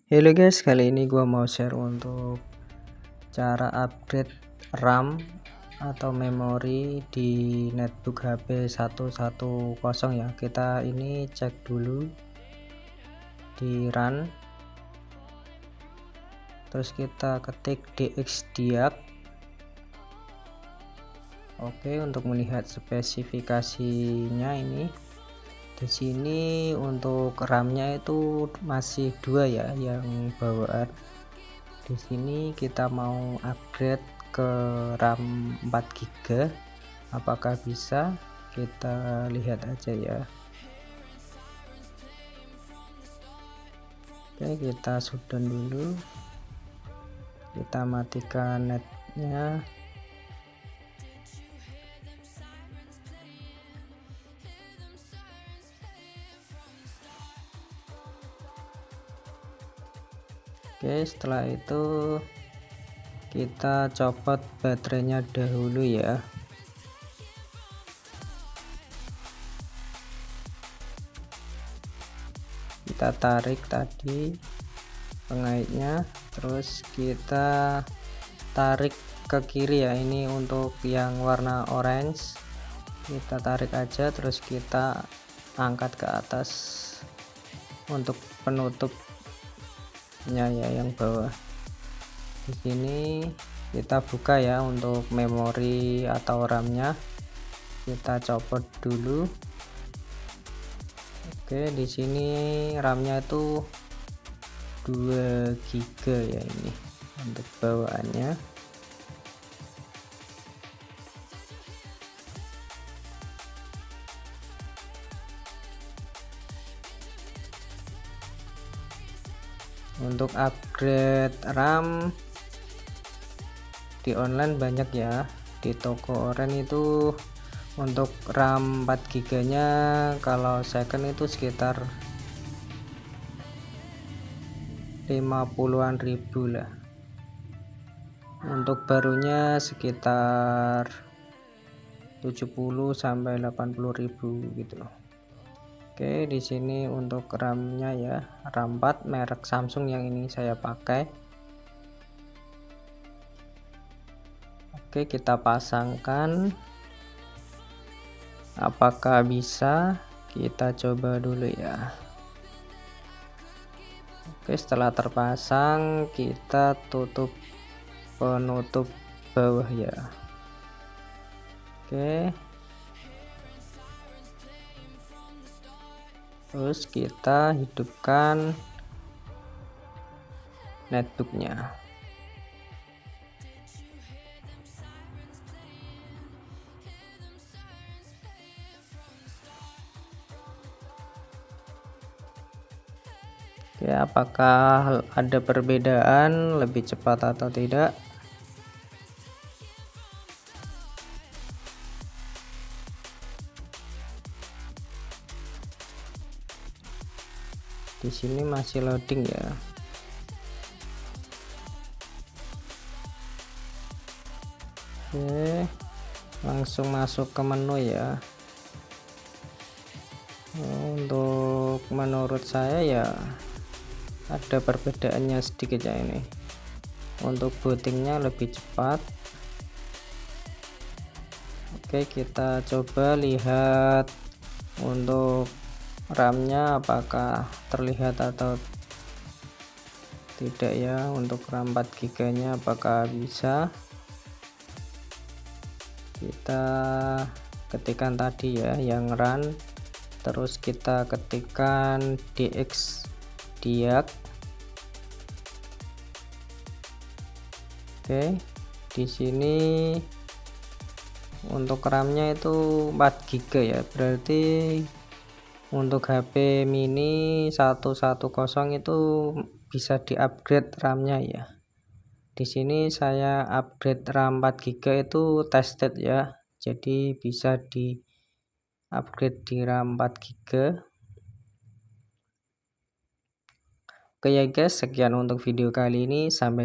Halo guys, kali ini gua mau share untuk cara upgrade RAM atau memori di netbook HP 110 ya. Kita ini cek dulu di run, terus kita ketik dxdiag. Oke, untuk melihat spesifikasinya ini di sini untuk RAM-nya itu masih 2 ya yang bawaan. Di sini kita mau upgrade ke RAM 4 GB, apakah bisa? Kita lihat aja ya. Oke, kita shutdown dulu, kita matikan netnya. Oke, setelah itu kita copot baterainya dahulu ya. Kita tarik tadi pengaitnya, terus kita tarik ke kiri ya. Ini untuk yang warna orange, kita tarik aja, terus kita angkat ke atas untuk penutupnya ya, yang bawah. Di sini kita buka ya untuk memori atau RAM-nya, kita copot dulu. Oke, di sini RAM-nya itu 2 GB ya, ini untuk bawaannya. Untuk upgrade RAM di online banyak ya, di toko orange itu untuk RAM 4 GB nya kalau second itu sekitar 50-an ribu lah, untuk barunya sekitar 70 sampai 80 ribu gitu. Oke, di sini untuk RAM-nya ya, RAM 4 merek Samsung yang ini saya pakai. Oke, kita pasangkan. Apakah bisa? Kita coba dulu ya. Oke, setelah terpasang kita tutup penutup bawah ya. Oke, terus kita hidupkan netbooknya. Oke, apakah ada perbedaan lebih cepat atau tidak? Di sini masih loading ya. Oke, langsung masuk ke menu ya. Untuk menurut saya ya ada perbedaannya sedikit ya. Ini untuk bootingnya lebih cepat. Oke, kita coba lihat untuk RAM-nya apakah terlihat atau tidak ya. Untuk RAM 4 GB nya apakah bisa? Kita ketikkan tadi ya yang run, terus kita ketikkan dxdiag. Oke, di sini untuk RAM-nya itu 4 GB ya, berarti untuk HP mini 110 itu bisa di-upgrade RAM-nya ya. Di sini saya upgrade RAM 4 GB itu tested ya, jadi bisa di-upgrade di RAM 4 GB. Oke ya guys, sekian untuk video kali ini, sampai